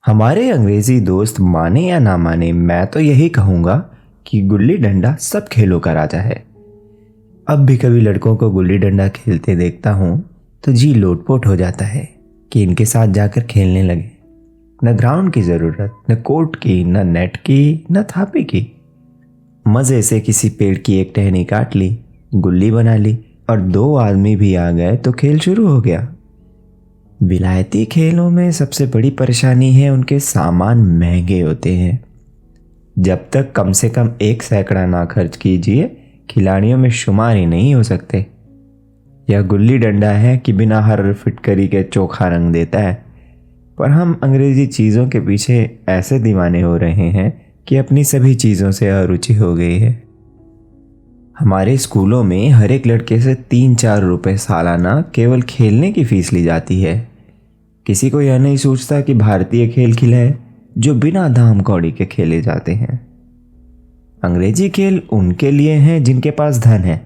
हमारे अंग्रेजी दोस्त माने या ना माने, मैं तो यही कहूँगा कि गुल्ली डंडा सब खेलों का राजा है। अब भी कभी लड़कों को गुल्ली डंडा खेलते देखता हूँ तो जी लोटपोट हो जाता है कि इनके साथ जाकर खेलने लगे। न ग्राउंड की ज़रूरत, न कोर्ट की, न नेट की, न थापी की। मज़े से किसी पेड़ की एक टहनी काट ली, गुल्ली बना ली और दो आदमी भी आ गए तो खेल शुरू हो गया। विलायती खेलों में सबसे बड़ी परेशानी है उनके सामान महंगे होते हैं। जब तक कम से कम 1 सैकड़ा ना खर्च कीजिए, खिलाड़ियों में शुमार ही नहीं हो सकते। यह गुल्ली डंडा है कि बिना हर फिटकरी के चोखा रंग देता है, पर हम अंग्रेजी चीज़ों के पीछे ऐसे दीवाने हो रहे हैं कि अपनी सभी चीज़ों से अरुचि हो गई है। हमारे स्कूलों में हर एक लड़के से 3-4 रुपए सालाना केवल खेलने की फीस ली जाती है। किसी को यह नहीं सोचता कि भारतीय खेल खिलाए जो बिना दाम कौड़ी के खेले जाते हैं। अंग्रेजी खेल उनके लिए हैं जिनके पास धन है।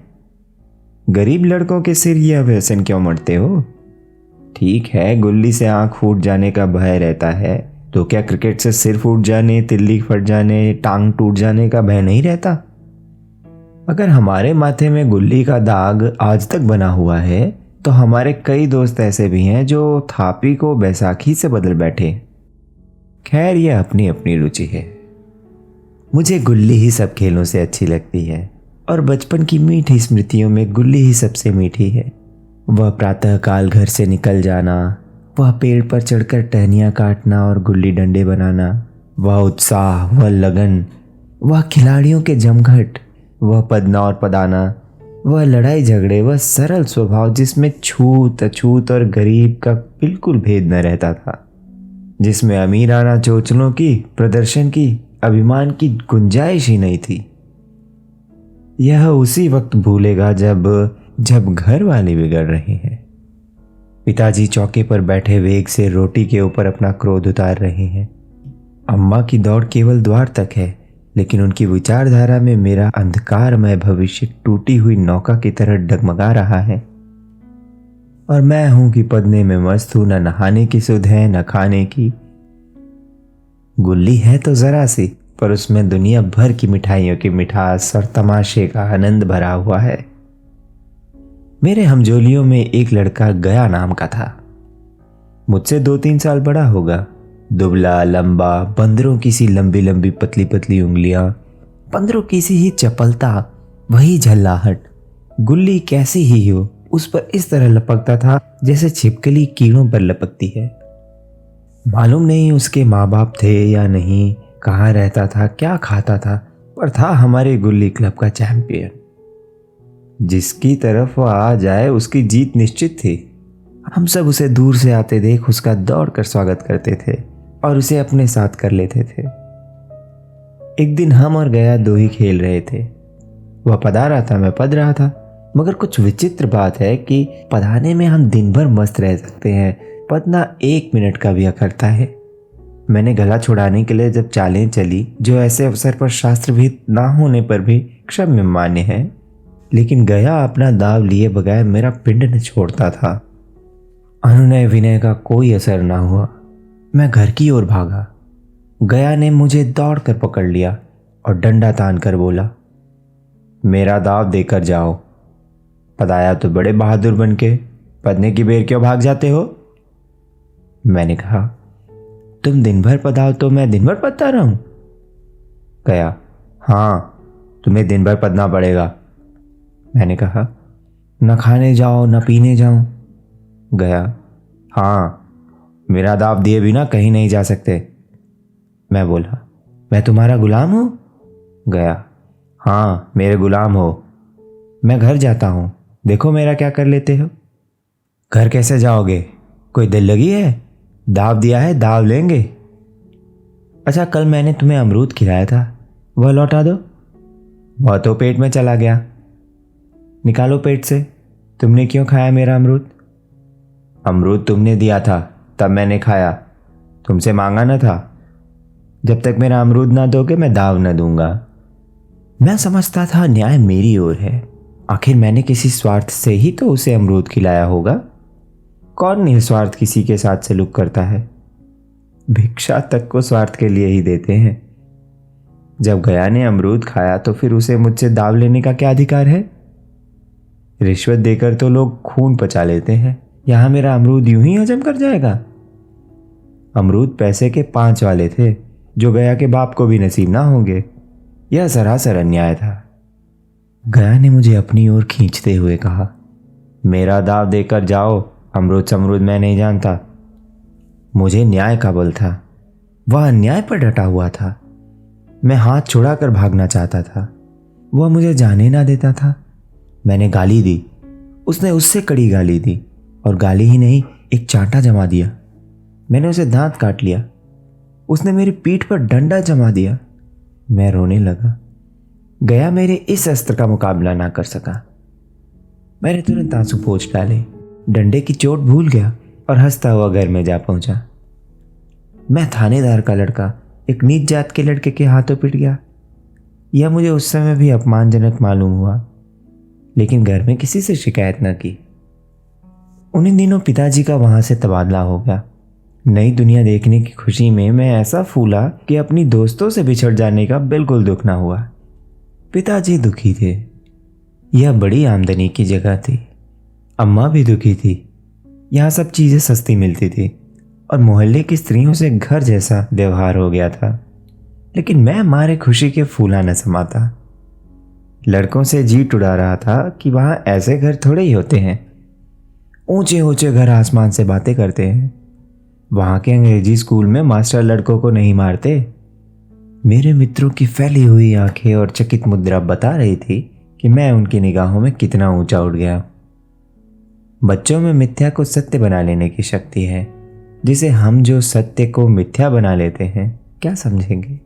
गरीब लड़कों के सिर यह व्यसन क्यों मरते हो? ठीक है, गुल्ली से आंख फूट जाने का भय रहता है, तो क्या क्रिकेट से सिर फूट जाने, तिल्ली फट जाने, टांग टूट जाने का भय नहीं रहता? अगर हमारे माथे में गुल्ली का दाग आज तक बना हुआ है तो हमारे कई दोस्त ऐसे भी हैं जो थापी को बैसाखी से बदल बैठे। खैर, यह अपनी अपनी रुचि है। मुझे गुल्ली ही सब खेलों से अच्छी लगती है और बचपन की मीठी स्मृतियों में गुल्ली ही सबसे मीठी है। वह प्रातःकाल घर से निकल जाना, वह पेड़ पर चढ़कर टहनियाँ काटना और गुल्ली डंडे बनाना, वह उत्साह, वह लगन, वह खिलाड़ियों के जमघट, वह पदना और पदाना, वह लड़ाई झगड़े, वह सरल स्वभाव जिसमें छूत अछूत और गरीब का बिल्कुल भेद न रहता था, जिसमें अमीराना चोचलों की, प्रदर्शन की, अभिमान की गुंजाइश ही नहीं थी। यह उसी वक्त भूलेगा जब घर वाले बिगड़ रहे हैं। पिताजी चौके पर बैठे वेग से रोटी के ऊपर अपना क्रोध उतार रहे हैं। अम्मा की दौड़ केवल द्वार तक है, लेकिन उनकी विचारधारा में मेरा अंधकारमय भविष्य टूटी हुई नौका की तरह डगमगा रहा है। और मैं हूं कि पदने में मस्त हूं, न नहाने की सुध है न खाने की। गुल्ली है तो जरा सी, पर उसमें दुनिया भर की मिठाइयों की मिठास और तमाशे का आनंद भरा हुआ है। मेरे हमजोलियों में एक लड़का गया नाम का था। मुझसे 2-3 साल बड़ा होगा। दुबला, लंबा, बंदरों की सी लंबी लंबी पतली पतली उंगलियां, बंदरों की सी ही चपलता, वही झल्लाहट। गुल्ली कैसी ही हो, उस पर इस तरह लपकता था जैसे छिपकली कीड़ों पर लपकती है। मालूम नहीं उसके माँ बाप थे या नहीं, कहाँ रहता था, क्या खाता था, पर था हमारे गुल्ली क्लब का चैंपियन। जिसकी तरफ वह आ जाए उसकी जीत निश्चित थी। हम सब उसे दूर से आते देख उसका दौड़ कर स्वागत करते थे और उसे अपने साथ कर लेते थे। एक दिन हम और गया दो ही खेल रहे थे। वह पदा रहा था, मैं पद रहा था। मगर कुछ विचित्र बात है कि पदाने में हम दिन भर मस्त रह सकते हैं, पदना 1 मिनट का भी अखरता है। मैंने गला छुड़ाने के लिए जब चालें चली, जो ऐसे अवसर पर शास्त्रविहित ना होने पर भी क्षम्य मान्य है, लेकिन गया अपना दाव लिए बगैर मेरा पिंड न छोड़ता था। अनुनय विनय का कोई असर ना हुआ। मैं घर की ओर भागा। गया ने मुझे दौड़ कर पकड़ लिया और डंडा तान कर बोला, मेरा दाव देकर जाओ। पदाया तो बड़े बहादुर बन के, पदने की बेर क्यों भाग जाते हो? मैंने कहा, तुम दिन भर पदाओ तो मैं दिन भर पदता रहूं? गया, हाँ, तुम्हें दिन भर पदना पड़ेगा। मैंने कहा, न खाने जाओ न पीने जाऊं? गया, हाँ, मेरा दाव दिए बिना कहीं नहीं जा सकते। मैं बोला, मैं तुम्हारा गुलाम हूं? गया, हाँ, मेरे गुलाम हो। मैं घर जाता हूं, देखो मेरा क्या कर लेते हो। घर कैसे जाओगे? कोई दिल लगी है? दाव दिया है, दाव लेंगे। अच्छा, कल मैंने तुम्हें अमरूद खिलाया था, वह लौटा दो। वह तो पेट में चला गया। निकालो पेट से, तुमने क्यों खाया मेरा अमरूद? अमरूद तुमने दिया था, तब मैंने खाया, तुमसे मांगा न था। जब तक मेरा अमरूद ना दोगे मैं दाव न दूंगा। मैं समझता था न्याय मेरी ओर है। आखिर मैंने किसी स्वार्थ से ही तो उसे अमरूद खिलाया होगा। कौन निस्वार्थ किसी के साथ सलूक करता है? भिक्षा तक को स्वार्थ के लिए ही देते हैं। जब गया ने अमरूद खाया तो फिर उसे मुझसे दाव लेने का क्या अधिकार है? रिश्वत देकर तो लोग खून पचा लेते हैं, यहां मेरा अमरूद यूं ही हजम कर जाएगा? अमरूद पैसे के 5 वाले थे जो गया के बाप को भी नसीब ना होंगे। यह सरासर अन्याय था। गया ने मुझे अपनी ओर खींचते हुए कहा, मेरा दाव देकर जाओ, अमरूद समरूद मैं नहीं जानता। मुझे न्याय का बल था, वह अन्याय पर डटा हुआ था। मैं हाथ छुड़ाकर भागना चाहता था, वह मुझे जाने ना देता था। मैंने गाली दी, उसने उससे कड़ी गाली दी, और गाली ही नहीं एक चांटा जमा दिया। मैंने उसे दांत काट लिया, उसने मेरी पीठ पर डंडा जमा दिया। मैं रोने लगा। गया मेरे इस अस्त्र का मुकाबला ना कर सका। मैंने तुरंत आंसू पोंछ डाले, डंडे की चोट भूल गया और हंसता हुआ घर में जा पहुंचा। मैं थानेदार का लड़का एक नीच जात के लड़के के हाथों पिट गया। यह मुझे उस समय भी अपमानजनक मालूम हुआ, लेकिन घर में किसी से शिकायत न की। उन्हीं दिनों पिताजी का वहां से तबादला हो गया। नई दुनिया देखने की खुशी में मैं ऐसा फूला कि अपनी दोस्तों से बिछड़ जाने का बिल्कुल दुख ना हुआ। पिताजी दुखी थे, यह बड़ी आमदनी की जगह थी। अम्मा भी दुखी थी, यहाँ सब चीज़ें सस्ती मिलती थी और मोहल्ले की स्त्रियों से घर जैसा व्यवहार हो गया था। लेकिन मैं मारे खुशी के फूला न समाता। लड़कों से जीट उड़ा रहा था कि वहाँ ऐसे घर थोड़े ही होते हैं। ऊंचे ऊंचे घर आसमान से बातें करते हैं। वहाँ के अंग्रेजी स्कूल में मास्टर लड़कों को नहीं मारते। मेरे मित्रों की फैली हुई आंखें और चकित मुद्रा बता रही थी कि मैं उनकी निगाहों में कितना ऊंचा उठ गया। बच्चों में मिथ्या को सत्य बना लेने की शक्ति है, जिसे हम जो सत्य को मिथ्या बना लेते हैं क्या समझेंगे।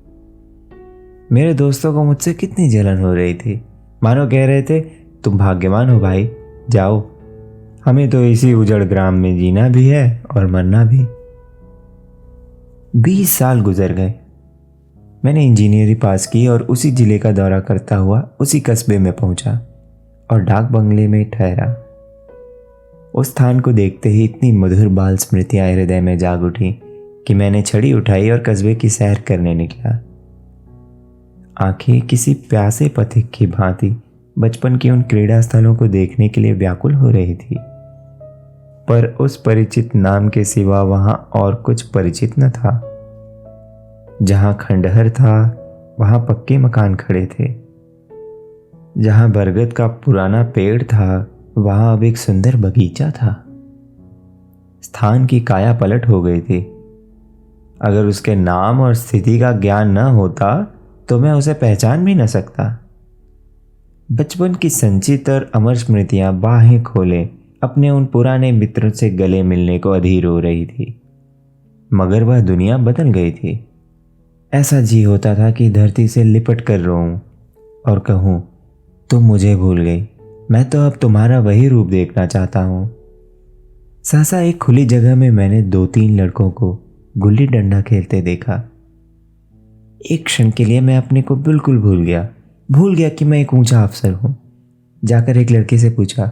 मेरे दोस्तों को मुझसे कितनी जलन हो रही थी, मानो कह रहे थे तुम भाग्यवान हो भाई, जाओ, हमें तो इसी उजड़ ग्राम में जीना भी है और मरना भी। 20 साल गुजर गए। मैंने इंजीनियरिंग पास की और उसी जिले का दौरा करता हुआ उसी कस्बे में पहुंचा और डाक बंगले में ठहरा। उस स्थान को देखते ही इतनी मधुर बाल स्मृतियां हृदय में जाग उठी कि मैंने छड़ी उठाई और कस्बे की सैर करने निकला। आंखें किसी प्यासे पथिक की भांति बचपन के उन क्रीड़ा स्थलों को देखने के लिए व्याकुल हो रही थी, पर उस परिचित नाम के सिवा वहां और कुछ परिचित न था। जहां खंडहर था वहां पक्के मकान खड़े थे। जहां बरगद का पुराना पेड़ था वहां अब एक सुंदर बगीचा था। स्थान की काया पलट हो गई थी। अगर उसके नाम और स्थिति का ज्ञान न होता तो मैं उसे पहचान भी न सकता। बचपन की संचित और अमर स्मृतियां बाहें खोले अपने उन पुराने मित्रों से गले मिलने को अधीर हो रही थी, मगर वह दुनिया बदल गई थी। ऐसा जी होता था कि धरती से लिपट कर रोऊं और कहूं तुम मुझे भूल गई, मैं तो अब तुम्हारा वही रूप देखना चाहता हूं। सहसा एक खुली जगह में मैंने 2-3 लड़कों को गुल्ली डंडा खेलते देखा। एक क्षण के लिए मैं अपने को बिल्कुल भूल गया कि मैं एक ऊंचा अफसर हूं। जाकर एक लड़के से पूछा,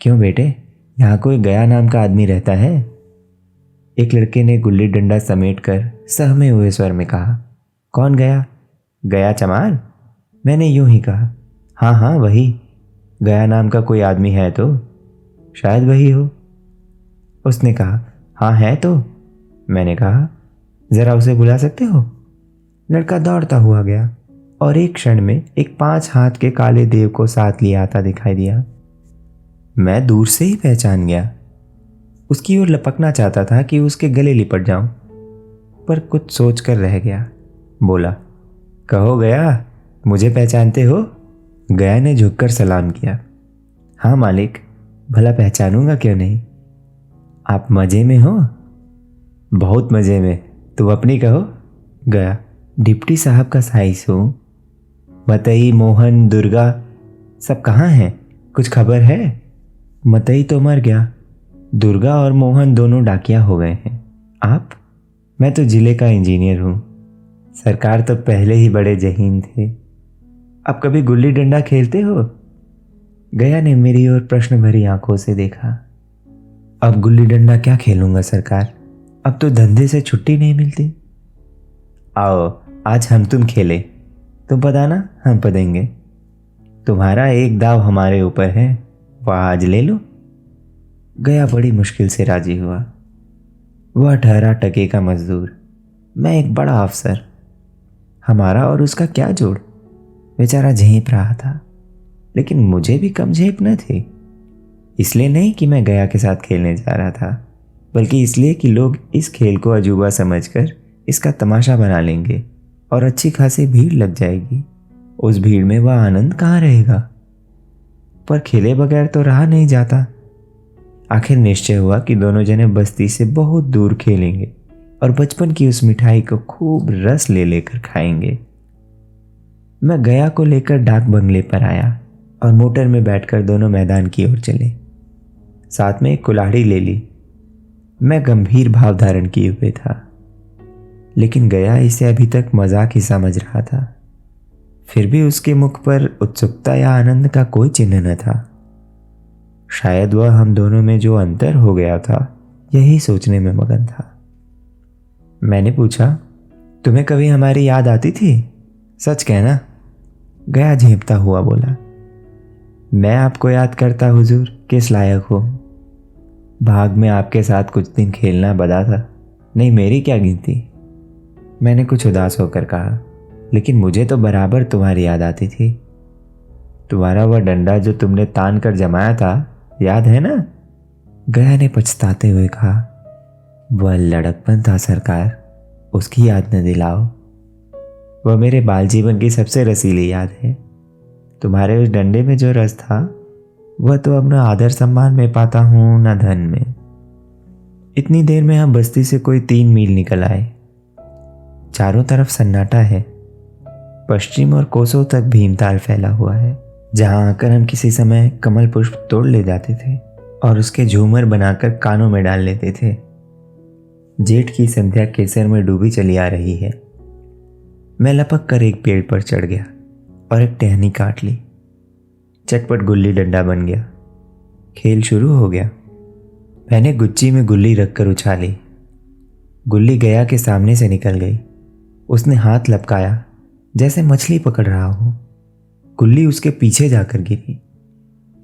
क्यों बेटे, यहाँ कोई गया नाम का आदमी रहता है? एक लड़के ने गुल्ली डंडा समेट कर सहमे हुए स्वर में कहा, कौन गया? गया चमार? मैंने यूं ही कहा, हाँ हाँ वही। गया नाम का कोई आदमी है तो? शायद वही हो। उसने कहा, हाँ है तो। मैंने कहा, जरा उसे बुला सकते हो? लड़का दौड़ता हुआ गया और एक क्षण में एक 5 हाथ के काले देव को साथ लिए आता दिखाई दिया। मैं दूर से ही पहचान गया। उसकी ओर लपकना चाहता था कि उसके गले लिपट जाऊं, पर कुछ सोच कर रह गया। बोला, कहो गया, मुझे पहचानते हो? गया ने झुककर सलाम किया। हाँ मालिक, भला पहचानूंगा क्यों नहीं। आप मजे में हो? बहुत मजे में, तुम अपनी कहो। गया, डिप्टी साहब का साइस हूं। मतई, मोहन, दुर्गा सब कहाँ हैं? कुछ खबर है? मतई तो मर गया, दुर्गा और मोहन दोनों डाकिया हो गए हैं। आप? मैं तो जिले का इंजीनियर हूं। सरकार तो पहले ही बड़े जहीन थे। अब कभी गुल्ली डंडा खेलते हो? गया ने मेरी ओर प्रश्न भरी आंखों से देखा। अब गुल्ली डंडा क्या खेलूंगा सरकार, अब तो धंधे से छुट्टी नहीं मिलती। आओ आज हम तुम खेले, तुम पदाना हम पदेंगे। तुम्हारा एक दाव हमारे ऊपर है, वह आज ले लो। गया बड़ी मुश्किल से राजी हुआ। वह ठहरा टके का मजदूर, मैं एक बड़ा अफसर। हमारा और उसका क्या जोड़। बेचारा झेप रहा था, लेकिन मुझे भी कम झेप न थी। इसलिए नहीं कि मैं गया के साथ खेलने जा रहा था, बल्कि इसलिए कि लोग इस खेल को अजूबा समझकर इसका तमाशा बना लेंगे और अच्छी खासी भीड़ लग जाएगी। उस भीड़ में वह आनंद कहाँ रहेगा। पर खेले बगैर तो रहा नहीं जाता। आखिर निश्चय हुआ कि दोनों जने बस्ती से बहुत दूर खेलेंगे और बचपन की उस मिठाई को खूब रस ले लेकर खाएंगे। मैं गया को लेकर डाक बंगले पर आया और मोटर में बैठकर दोनों मैदान की ओर चले। साथ में एक कुल्हाड़ी ले ली। मैं गंभीर भाव धारण किए हुए था, लेकिन गया इसे अभी तक मजाक ही समझ रहा था। फिर भी उसके मुख पर उत्सुकता या आनंद का कोई चिन्ह न था। शायद वह हम दोनों में जो अंतर हो गया था यही सोचने में मगन था। मैंने पूछा, तुम्हें कभी हमारी याद आती थी? सच कहना। गया झेंपता हुआ बोला, मैं आपको याद करता हुजूर, किस लायक हो। भाग में आपके साथ कुछ दिन खेलना बदा था, नहीं मेरी क्या गिनती। मैंने कुछ उदास होकर कहा, लेकिन मुझे तो बराबर तुम्हारी याद आती थी। तुम्हारा वह डंडा जो तुमने तान कर जमाया था, याद है ना? गया ने पछताते हुए कहा, वह लड़कपन था सरकार, उसकी याद न दिलाओ। वह मेरे बाल जीवन की सबसे रसीली याद है। तुम्हारे उस डंडे में जो रस था, वह तो अब न आदर सम्मान में पाता हूं न धन में। इतनी देर में हम बस्ती से कोई 3 मील निकल आए। चारों तरफ सन्नाटा है। पश्चिम और कोसों तक भीमताल फैला हुआ है, जहां आकर हम किसी समय कमल पुष्प तोड़ ले जाते थे और उसके झूमर बनाकर कानों में डाल लेते थे। जेठ की संध्या केसर में डूबी चली आ रही है। मैं लपक कर एक पेड़ पर चढ़ गया और एक टहनी काट ली। चटपट गुल्ली डंडा बन गया। खेल शुरू हो गया। मैंने गुच्ची में गुल्ली रखकर उछाली। गुल्ली गया के सामने से निकल गई। उसने हाथ लपकाया जैसे मछली पकड़ रहा हो। गुल्ली उसके पीछे जाकर गिरी।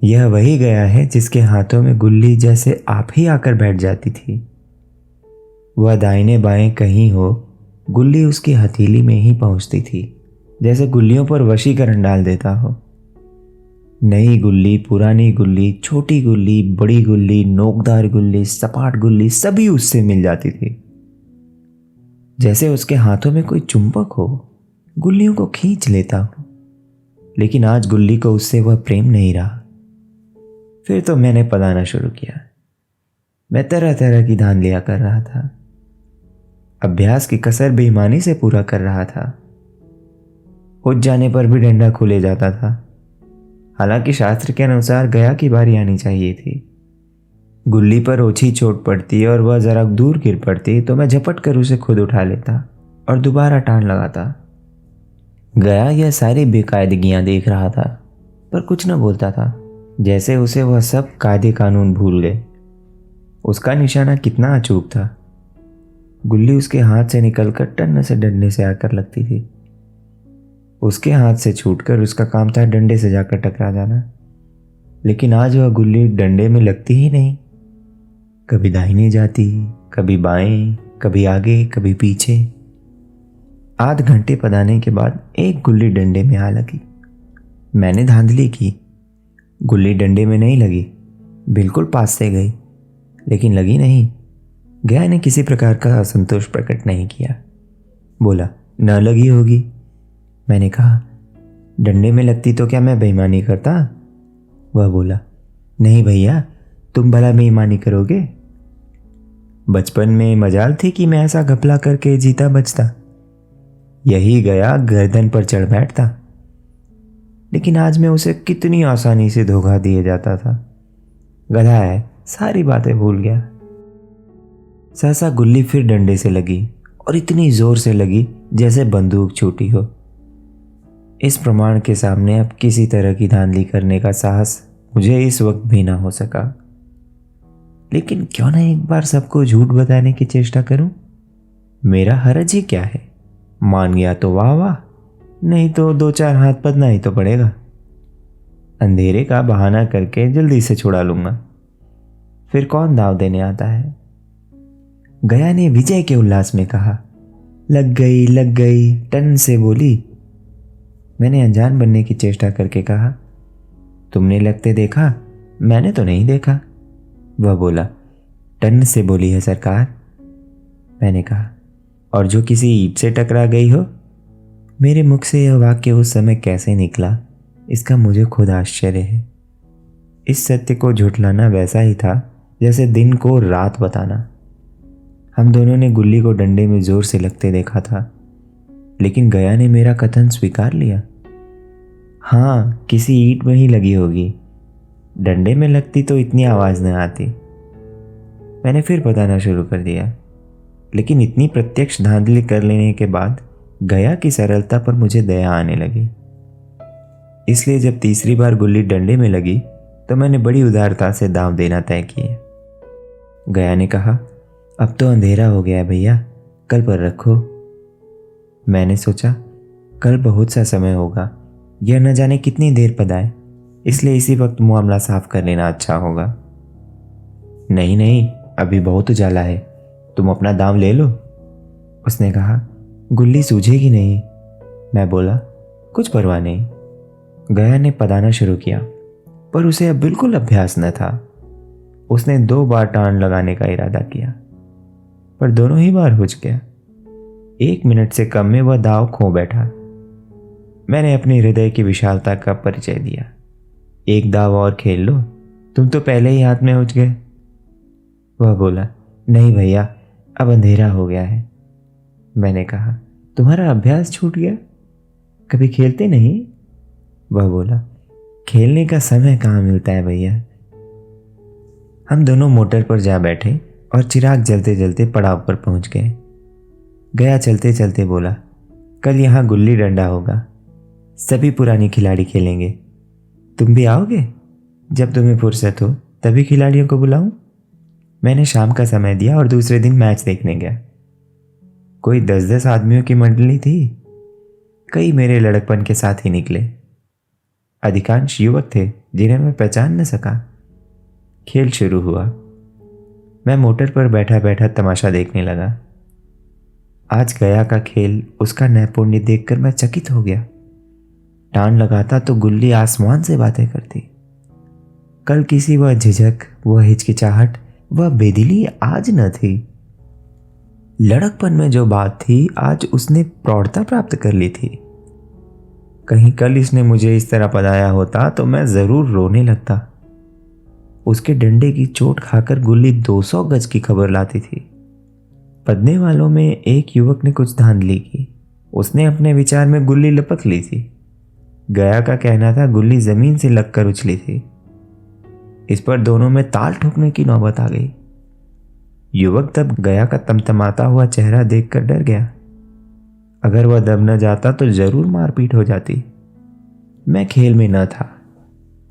यह वही गया है जिसके हाथों में गुल्ली जैसे आप ही आकर बैठ जाती थी। वह दाहिने बाएं कहीं हो, गुल्ली उसकी हथेली में ही पहुंचती थी, जैसे गुल्लियों पर वशीकरण डाल देता हो। नई गुल्ली, पुरानी गुल्ली, छोटी गुल्ली, बड़ी गुल्ली, नोकदार गुल्ली, सपाट गुल्ली, सभी उससे मिल जाती थी। जैसे उसके हाथों में कोई चुंबक हो, गुल्लियों को खींच लेता हो। लेकिन आज गुल्ली को उससे वह प्रेम नहीं रहा। फिर तो मैंने पदाना शुरू किया। मैं तरह तरह की धांधलियां कर रहा था। अभ्यास की कसर बेईमानी से पूरा कर रहा था। उठ जाने पर भी डंडा खुले जाता था। हालांकि शास्त्र के अनुसार गया की बारी आनी चाहिए थी। गुल्ली पर ओछी चोट पड़ती और वह जरा दूर गिर पड़ती तो मैं झपट कर उसे खुद उठा लेता और दोबारा टान लगाता। गया यह सारी बेकायदगियां देख रहा था, पर कुछ न बोलता था, जैसे उसे वह सब कायदे कानून भूल गए। उसका निशाना कितना अचूक था। गुल्ली उसके हाथ से निकलकर टन से डंडे से आकर लगती थी। उसके हाथ से छूटकर उसका काम था डंडे से जाकर टकरा जाना। लेकिन आज वह गुल्ली डंडे में लगती ही नहीं। कभी दाहिने जाती, कभी बाएं, कभी आगे, कभी पीछे। आध घंटे पदाने के बाद एक गुल्ली डंडे में आ लगी। मैंने धांधली की। गुल्ली डंडे में नहीं लगी, बिल्कुल पास से गई, लेकिन लगी नहीं। गया ने किसी प्रकार का असंतोष प्रकट नहीं किया। बोला, न लगी होगी। मैंने कहा, डंडे में लगती तो क्या मैं बेईमानी करता? वह बोला, नहीं भैया, तुम भला बेईमानी करोगे? बचपन में मजाल थी कि मैं ऐसा घपला करके जीता बचता। यही गया गर्दन पर चढ़ बैठता। लेकिन आज मैं उसे कितनी आसानी से धोखा दिए जाता था। गधा है, सारी बातें भूल गया। सहसा गुल्ली फिर डंडे से लगी और इतनी जोर से लगी जैसे बंदूक छूटी हो। इस प्रमाण के सामने अब किसी तरह की धांधली करने का साहस मुझे इस वक्त भी ना हो सका। लेकिन क्यों ना एक बार सबको झूठ बताने की चेष्टा करूं। मेरा हरज ही क्या है, मान गया तो वाह वाह, नहीं तो दो चार हाथ पदना ही तो पड़ेगा। अंधेरे का बहाना करके जल्दी से छुड़ा लूंगा, फिर कौन दाव देने आता है। गया ने विजय के उल्लास में कहा। लग गई टन से बोली। मैंने अनजान बनने की चेष्टा करके कहा, तुमने लगते देखा, मैंने तो नहीं देखा। वह बोला, टन से बोली है सरकार। मैंने कहा, और जो किसी ईंट से टकरा गई हो। मेरे मुख से यह वाक्य उस समय कैसे निकला, इसका मुझे खुद आश्चर्य है। इस सत्य को झुठलाना वैसा ही था जैसे दिन को रात बताना। हम दोनों ने गुल्ली को डंडे में जोर से लगते देखा था, लेकिन गया ने मेरा कथन स्वीकार लिया। हाँ, किसी ईंट में ही लगी होगी, डंडे में लगती तो इतनी आवाज़ न आती। मैंने फिर बताना शुरू कर दिया, लेकिन इतनी प्रत्यक्ष धांधली कर लेने के बाद गया की सरलता पर मुझे दया आने लगी। इसलिए जब तीसरी बार गुल्ली डंडे में लगी तो मैंने बड़ी उदारता से दांव देना तय किया। गया ने कहा, अब तो अंधेरा हो गया है भैया, कल पर रखो। मैंने सोचा, कल बहुत सा समय होगा, यह न जाने कितनी देर पदाए, इसलिए इसी वक्त मामला साफ कर लेना अच्छा होगा। नहीं नहीं, अभी बहुत उजाला है, तुम अपना दाम ले लो। उसने कहा, गुल्ली सूझेगी नहीं। मैं बोला, कुछ परवाह नहीं। गया ने पदाना शुरू किया, पर उसे अब बिल्कुल अभ्यास न था। उसने 2 बार टाण लगाने का इरादा किया, पर दोनों ही बार हुच गया। 1 मिनट से कम में वह दाव खो बैठा। मैंने अपने हृदय की विशालता का परिचय दिया। 1 दाव और खेल लो, तुम तो पहले ही हाथ में हुच गए। वह बोला, नहीं भैया, अब अंधेरा हो गया है। मैंने कहा, तुम्हारा अभ्यास छूट गया, कभी खेलते नहीं। वह बोला, खेलने का समय कहाँ मिलता है भैया। हम दोनों मोटर पर जा बैठे और चिराग जलते जलते पड़ाव पर पहुंच गए। गया चलते चलते बोला, कल यहाँ गुल्ली डंडा होगा, सभी पुराने खिलाड़ी खेलेंगे, तुम भी आओगे? जब तुम्हें फुर्सत हो तभी खिलाड़ियों को बुलाऊं। मैंने शाम का समय दिया और दूसरे दिन मैच देखने गया। कोई 10-10 आदमियों की मंडली थी। कई मेरे लड़कपन के साथ ही निकले। अधिकांश युवक थे जिन्हें मैं पहचान न सका। खेल शुरू हुआ। मैं मोटर पर बैठा बैठा तमाशा देखने लगा। आज गया का खेल, उसका नैपुण्य देखकर मैं चकित हो गया। टान लगाता तो गुल्ली आसमान से बातें करती। कल किसी वह झिझक, वह हिचकिचाहट, वह बेदिली आज न थी। लड़कपन में जो बात थी, आज उसने प्रौढ़ता प्राप्त कर ली थी। कहीं कल इसने मुझे इस तरह पदाया होता तो मैं जरूर रोने लगता। उसके डंडे की चोट खाकर गुल्ली 200 गज की खबर लाती थी। पदने वालों में एक युवक ने कुछ धांधली की। उसने अपने विचार में गुल्ली लपक ली थी। गया का कहना था गुल्ली जमीन से लगकर उछली थी। इस पर दोनों में ताल ठोकने की नौबत आ गई। युवक तब गया का तमतमाता हुआ चेहरा देखकर डर गया। अगर वह दब न जाता तो जरूर मारपीट हो जाती। मैं खेल में न था,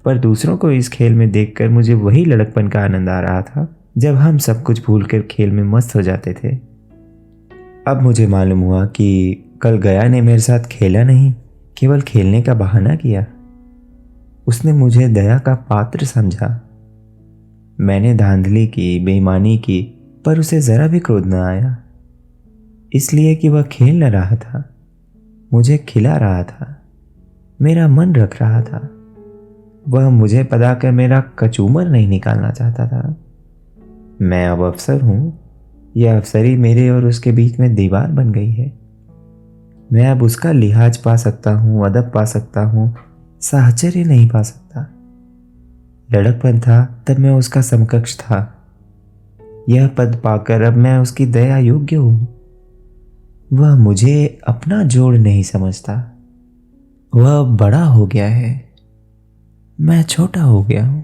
पर दूसरों को इस खेल में देखकर मुझे वही लड़कपन का आनंद आ रहा था जब हम सब कुछ भूलकर खेल में मस्त हो जाते थे। अब मुझे मालूम हुआ कि कल गया ने मेरे साथ खेला नहीं, केवल खेलने का बहाना किया। उसने मुझे दया का पात्र समझा। मैंने धांधली की, बेईमानी की, पर उसे जरा भी क्रोध न आया, इसलिए कि वह खेल न रहा था, मुझे खिला रहा था, मेरा मन रख रहा था। वह मुझे पदाकर मेरा कचूमर नहीं निकालना चाहता था। मैं अब अफसर हूं, यह अफसरी मेरे और उसके बीच में दीवार बन गई है। मैं अब उसका लिहाज पा सकता हूं, अदब पा सकता हूं, साहचर्य नहीं पा सकता। लड़कपन था तब मैं उसका समकक्ष था। यह पद पाकर अब मैं उसकी दया योग्य हूं। वह मुझे अपना जोड़ नहीं समझता। वह बड़ा हो गया है, मैं छोटा हो गया हूं।